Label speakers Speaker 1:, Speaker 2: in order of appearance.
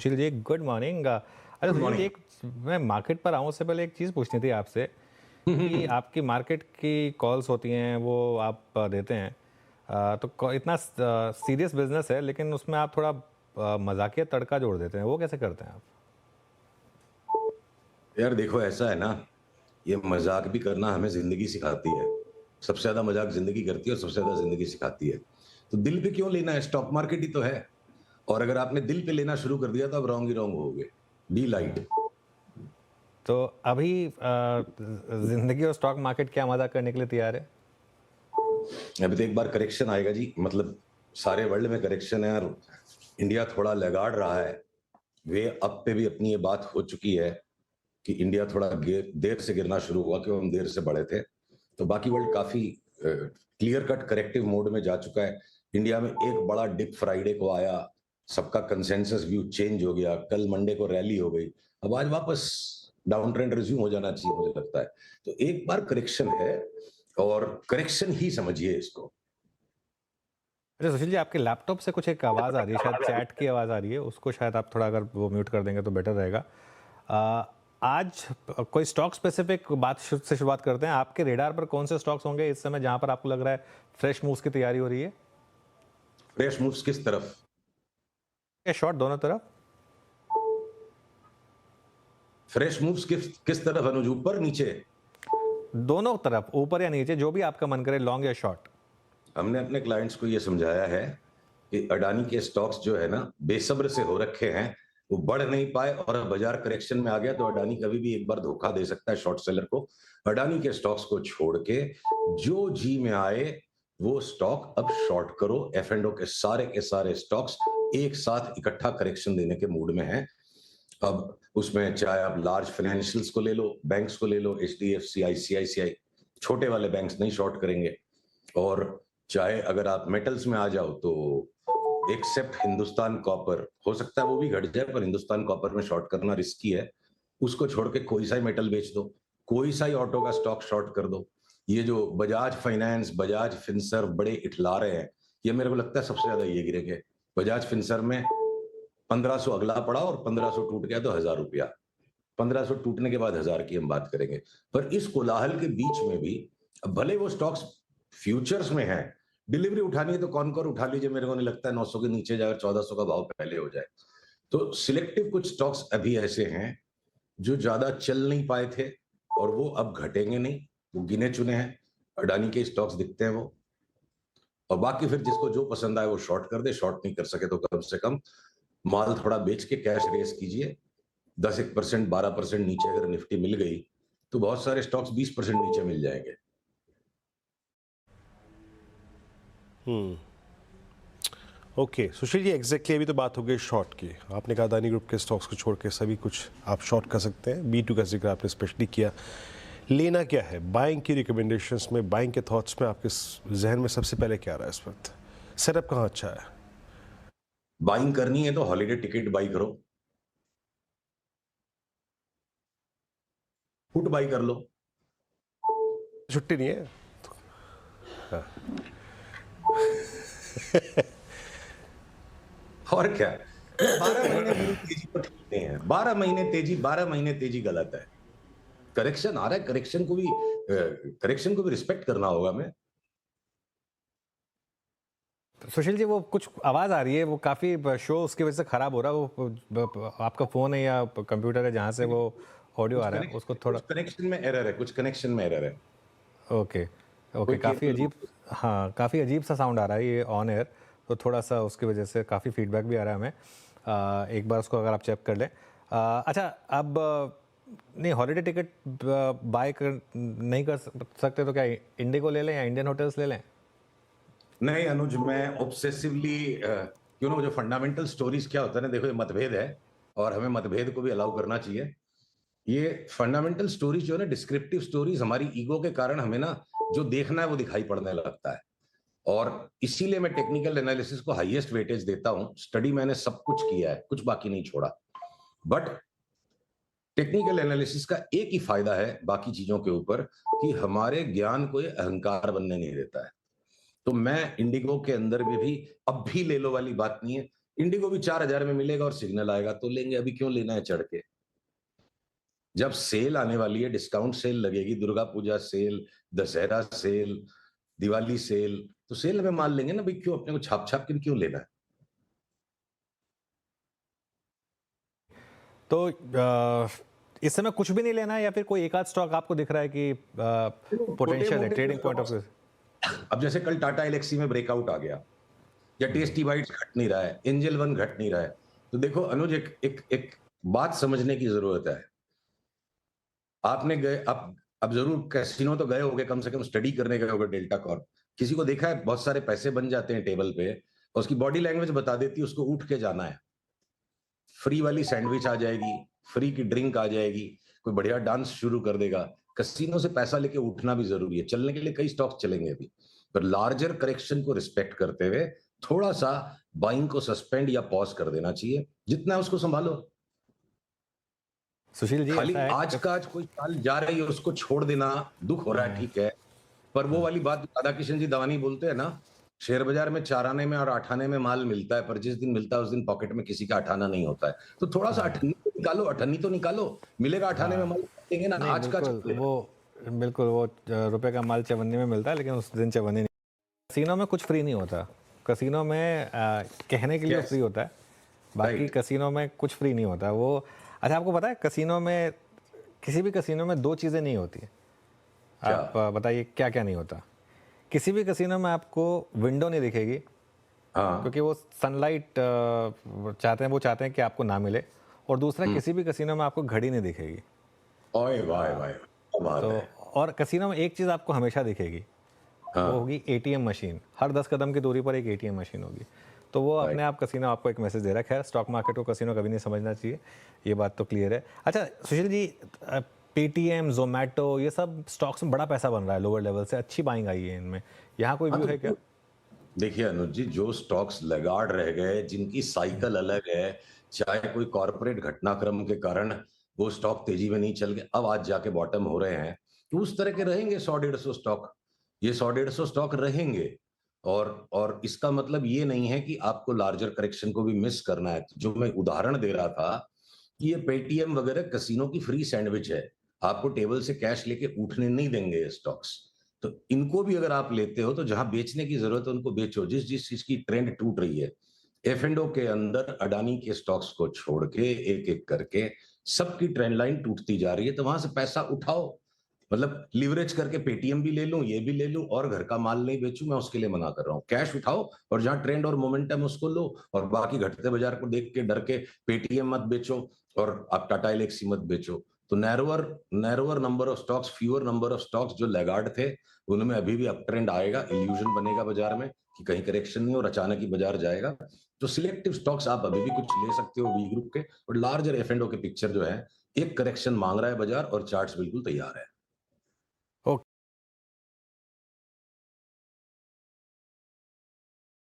Speaker 1: Sushil ji, good morning. अच्छा
Speaker 2: good
Speaker 1: Sushil ji,
Speaker 2: morning.
Speaker 1: एक मैं मार्केट पर आऊँ उससे पहले एक चीज़ पूछनी थी आपसे कि आपकी मार्केट की कॉल्स होती हैं वो आप देते हैं। तो इतना सीरियस बिजनेस है लेकिन उसमें आप थोड़ा मजाकिया तड़का जोड़ देते हैं, वो कैसे करते हैं आप?
Speaker 2: यार देखो, ऐसा है ना, ये मजाक भी करना हमें जिंदगी सिखाती है। सबसे ज्यादा मजाक जिंदगी करती है और सबसे ज्यादा जिंदगी सिखाती है। तो दिल पे क्यों लेना है? स्टॉक मार्केट ही तो है। और अगर आपने दिल पे लेना शुरू कर दिया तो आप रॉन्ग ही रॉन्ग होगे। Be light.
Speaker 1: तो अभी जिंदगी और स्टॉक मार्केट क्या मजाक करने के लिए तैयार है?
Speaker 2: अभी तो एक बार करेक्शन आएगा जी, मतलब सारे वर्ल्ड में करेक्शन है और इंडिया थोड़ा लैगार्ड रहा है। वे अब पे भी अपनी ये बात हो चुकी है कि इंडिया थोड़ा देर से गिरना शुरू हुआ, क्यों हम देर से बढ़े थे। तो बाकी वर्ल्ड काफी क्लियर कट करेक्टिव मोड में जा चुका है। इंडिया में एक बड़ा डिप फ्राइडे को आया, सबका कंसेंसस व्यू चेंज हो गया, कल मंडे को रैली हो गई, अब आज वापस डाउन ट्रेंड रिज्यूम हो जाना चाहिए मुझे लगता है। तो एक बार करेक्शन है और करेक्शन ही समझिए इसको।
Speaker 1: अच्छा सुशील जी, आपके लैपटॉप से कुछ एक आवाज़ आ रही है, शायद चैट की आवाज़ आ रही है, उसको शायद आप थोड़ा अगर वो म्यूट कर देंगे तो बेटर रहेगा। आ, आज कोई स्टॉक स्पेसिफिक बात से शुरुआत करते हैं। आपके रेडार पर कौन से स्टॉक्स होंगे इस समय जहां पर आपको लग रहा है फ्रेश मूव्स की तैयारी हो रही है?
Speaker 2: फ्रेश मूव्स किस तरफ?
Speaker 1: या शॉर्ट, दोनों तरफ?
Speaker 2: फ्रेश मूव्स किस किस तरफ अनुज? ऊपर नीचे?
Speaker 1: दोनों तरफ, ऊपर या नीचे, जो भी आपका मन करे, लॉन्ग या शॉर्ट।
Speaker 2: हमने अपने क्लाइंट्स को ये समझाया है कि अडानी के स्टॉक्स जो है ना, बेसब्र से हो रखे हैं, वो बढ़ नहीं पाए और अब बाजार करेक्शन में आ गया तो अडानी कभी भी एक बार धोखा दे सकता है शॉर्ट सेलर को। अडानी के स्टॉक्स को छोड़ के जो जी में आए वो स्टॉक अब शॉर्ट करो। एफ एंड ओ के सारे स्टॉक्स एक साथ इकट्ठा करेक्शन देने के मूड में हैं। अब उसमें चाहे आप लार्ज फाइनेंशियल्स को ले लो, बैंक्स को ले लो, H D F C, ICICI, छोटे वाले बैंक्स नहीं शॉर्ट करेंगे। और चाहे अगर आप मेटल्स में आ जाओ तो एक्सेप्ट हिंदुस्तान कॉपर, हो सकता है वो भी घट जाए पर हिंदुस्तान कॉपर में शॉर्ट करना रिस्की है। उसको छोड़ के कोई सा ही मेटल बेच दो, कोई सा ही ऑटो का स्टॉक शॉर्ट कर दो। ये जो बजाज फाइनेंस, बजाज फिनसर्व बड़े इठला रहे हैं, ये मेरे को लगता है सबसे ज्यादा ये गिरेंगे। बजाज फिनसर्व में 1500 अगला पड़ा और 1500 टूट गया तो 1000 रुपया। 1500 टूटने के बाद 1000 की हम बात करेंगे। पर इस कोलाहल के बीच में भी भले वो स्टॉक्स फ्यूचर्स में है, डिलीवरी उठानी है तो कौन कौन उठा लीजिए। मेरे को नहीं लगता है 900 के नीचे जाकर 1400 का भाव पहले हो जाए। तो सिलेक्टिव कुछ स्टॉक्स अभी ऐसे हैं जो ज्यादा चल नहीं पाए थे और वो अब घटेंगे नहीं, वो गिने चुने हैं। अडानी के स्टॉक्स दिखते हैं वो। और बाकी फिर जिसको जो पसंद आए वो शॉर्ट कर दे, शॉर्ट नहीं कर सके तो कम से कम माल थोड़ा बेच के कैश रेस कीजिए। 10-1%, 12% नीचे अगर निफ्टी मिल गई तो बहुत सारे स्टॉक्स 20% नीचे मिल जाएंगे।
Speaker 3: ओके सुशील जी, एग्जैक्टली अभी तो बात हो गई शॉर्ट की। आपने कहा अदानी ग्रुप के स्टॉक्स को छोड़ के सभी कुछ आप शॉर्ट कर सकते हैं। बी टू का जिक्र आपने स्पेशली किया। लेना क्या है? बाइंग की रिकमेंडेशंस में, बाइंग के थॉट्स में आपके जहन में सबसे पहले क्या आ रहा है इस वक्त? सेटअप कहाँ अच्छा है?
Speaker 2: बाइंग करनी है तो हॉलीडे टिकट बाई करो, पुट बाई कर लो।
Speaker 3: छुट्टी नहीं है? हाँ।
Speaker 2: और क्या है? 12 महीने मेरी तेजी तो ठीक नहीं है। 12 महीने तेजी, 12 महीने तेजी गलत है। करेक्शन आ रहा है, करेक्शन को भी रिस्पेक्ट करना होगा। मैं
Speaker 1: सुशील जी, वो कुछ आवाज़ आ रही है, वो काफ़ी शो उसकी वजह से ख़राब हो रहा है। वो आपका फ़ोन है या कंप्यूटर है जहाँ से वो ऑडियो आ रहा है, उसको थोड़ा।
Speaker 2: कुछ कनेक्शन में एरर है, कुछ कनेक्शन में एरर है।
Speaker 1: ओके। ओके,
Speaker 2: कोई
Speaker 1: काफ़ी
Speaker 2: केबल।
Speaker 1: अजीब। हाँ, काफ़ी अजीब सा साउंड आ रहा है ये ऑन एयर। तो थोड़ा सा उसकी वजह से काफ़ी फीडबैक भी आ रहा है हमें। एक बार उसको अगर आप चेक कर लें। अच्छा, अब नहीं, हॉलीडे टिकट बाय कर नहीं कर सकते तो क्या इंडिगो ले लें या इंडियन होटल्स ले लें?
Speaker 2: नहीं अनुज, मैं ऑब्सेसिवली जो फंडामेंटल स्टोरीज क्या होता है ना, देखो ये मतभेद है और हमें मतभेद को भी अलाउ करना चाहिए। ये फंडामेंटल स्टोरीज जो है ना, डिस्क्रिप्टिव स्टोरीज, हमारी ईगो के कारण हमें ना जो देखना है वो दिखाई पड़ने लगता है। और इसीलिए मैं टेक्निकल एनालिसिस को हाईएस्ट वेटेज देता हूं। स्टडी मैंने सब कुछ किया है, कुछ बाकी नहीं छोड़ा। बट टेक्निकल एनालिसिस का एक ही फायदा है बाकी चीजों के ऊपर, कि हमारे ज्ञान को ये अहंकार बनने नहीं देता है। तो मैं इंडिगो के अंदर भी अब भी ले लो वाली बात नहीं है। इंडिगो भी 4,000 में मिलेगा और सिग्नल आएगा तो लेंगे, अभी क्यों लेना है चढ़ के? जब सेल आने वाली है, डिस्काउंट सेल लगेगी, Durga Puja sale, Dussehra sale, Diwali sale, तो सेल में माल लेंगे ना भाई, क्यों अपने को छाप छाप के क्यों लेना है?
Speaker 1: तो इस समय कुछ भी नहीं लेना है या फिर कोई एक आध स्टॉक आपको दिख रहा है कि पोटेंशियल है
Speaker 2: छोटे-मोटे
Speaker 1: ट्रेडिंग पॉइंट ऑफ व्यू?
Speaker 2: अब जैसे कल टाटा एलेक्सी में ब्रेकआउट आ गया, या टेस्टी बाइट्स घट नहीं रहा है, एंजल वन घट नहीं रहा है, तो देखो अनुज, एक एक एक बात समझने की जरूरत है। आपने गए अब जरूर कैसीनो तो गए होगे, कम से कम स्टडी करने गए होगे डेल्टा कॉर्प। किसी को देखा है बहुत सारे पैसे बन जाते हैं टेबल पे और उसकी बॉडी लैंग्वेज बता देती है उसको उठ के जाना है, फ्री वाली सैंडविच आ जाएगी, फ्री की ड्रिंक आ जाएगी, कोई बढ़िया डांस शुरू कर देगा। कसिनो से पैसा लेके उठना भी जरूरी है, चलने के लिए कई स्टॉक चलेंगे अभी, पर लार्जर करेक्शन को रिस्पेक्ट करते हुए थोड़ा सा बाइंग को सस्पेंड या पॉज कर देना चाहिए, जितना है उसको संभालो।
Speaker 1: सुशील जी
Speaker 2: खाली
Speaker 1: ऐसा है
Speaker 2: आज का आज कोई चाल जा रही है उसको छोड़ देना, दुख हो रहा है, ठीक है, पर वो वाली बात राधा किशन जी दवानी बोलते हैं ना, शेयर बाजार में 4 आने में और 8 आने में माल मिलता है, पर जिस दिन मिलता है उस दिन पॉकेट में किसी का 8 आना नहीं होता है। तो थोड़ा सा अठन्नी तो निकालो, अठन्नी तो निकालो, मिलेगा 8 आने में माल देंगे ना,
Speaker 1: नहीं
Speaker 2: आज का
Speaker 1: बिल्कुल वो रुपए का माल चवन्नी में मिलता है लेकिन उस दिन चवन्नी नहीं। कसिनो में कुछ फ्री नहीं होता, कसिनो में कहने के लिए
Speaker 2: Yes.
Speaker 1: फ्री होता है, बाकी
Speaker 2: Right.
Speaker 1: कसिनो में कुछ फ्री नहीं होता वो। अच्छा आपको पता है कसिनो में, किसी भी कसिनो में दो चीज़ें नहीं होती,
Speaker 2: क्या?
Speaker 1: आप बताइए क्या क्या नहीं होता? किसी भी कसिनो में आपको विंडो नहीं दिखेगी,
Speaker 2: हाँ,
Speaker 1: क्योंकि वो सनलाइट वो चाहते हैं कि आपको ना मिले, और दूसरा किसी भी कसिनो में आपको घड़ी नहीं दिखेगी।
Speaker 2: ओए वाह वाह, क्या बात
Speaker 1: तो
Speaker 2: है।
Speaker 1: और कसिनो में एक चीज़ आपको हमेशा दिखेगी, वो
Speaker 2: हाँ,
Speaker 1: होगी एटीएम मशीन। हर 10 कदम की दूरी पर एक एटीएम मशीन होगी, तो वो अपने आप कसिनो आपको एक मैसेज दे रहा है। खैर स्टॉक मार्केट को कसिनो कभी नहीं समझना चाहिए, ये बात तो क्लियर है। अच्छा सुशील जी, पेटीएम, जोमेटो, ये सब स्टॉक्स में बड़ा पैसा बन रहा है लोअर लेवल से, अच्छी बाइंग आई है इनमें, यहाँ कोई व्यू है क्या?
Speaker 2: देखिए अनुज जी, जो स्टॉक्स लगाड़ रह गए, जिनकी साइकिल अलग है, चाहे कोई कॉर्पोरेट घटनाक्रम के कारण वो स्टॉक तेजी में नहीं चल गए, अब आज जाके बॉटम हो रहे हैं, तो उस तरह के रहेंगे 100-150 स्टॉक, ये 100-150 स्टॉक रहेंगे। और इसका मतलब ये नहीं है कि आपको लार्जर करेक्शन को भी मिस करना है। जो मैं उदाहरण दे रहा था कि ये पेटीएम वगैरह कसिनो की फ्री सैंडविच है, आपको टेबल से कैश लेके उठने नहीं देंगे ये स्टॉक्स। तो इनको भी अगर आप लेते हो तो जहां बेचने की जरूरत है उनको बेचो। जिस जिस चीज की ट्रेंड टूट रही है, F&O के अंदर अडानी के स्टॉक्स को छोड़ के एक एक करके सबकी ट्रेंड लाइन टूटती जा रही है, तो वहां से पैसा उठाओ। मतलब लीवरेज करके पेटीएम भी ले लूं, ये भी ले लूं और घर का माल नहीं बेचूं, मैं उसके लिए मना कर रहा हूं। कैश उठाओ और जहां ट्रेंड और मोमेंटम उसको लो, और बाकी घटते बाजार को देख के डर के पेटीएम मत बेचो और आप टाटा एलेक्सी मत बेचो। तो narrower number of stocks, fewer number of stocks जो लैगार्ड थे, उनमें अभी भी अप ट्रेंड आएगा, इल्यूजन बनेगा बाजार में कि कहीं करेक्शन नहीं और अचानक ही बाजार जाएगा। तो सिलेक्टिव स्टॉक्स आप अभी भी कुछ ले सकते हो वी ग्रुप के, और लार्जर F&O के पिक्चर जो है, एक करेक्शन मांग रहा है बाजार और चार्ट्स बिल्कुल तैयार है।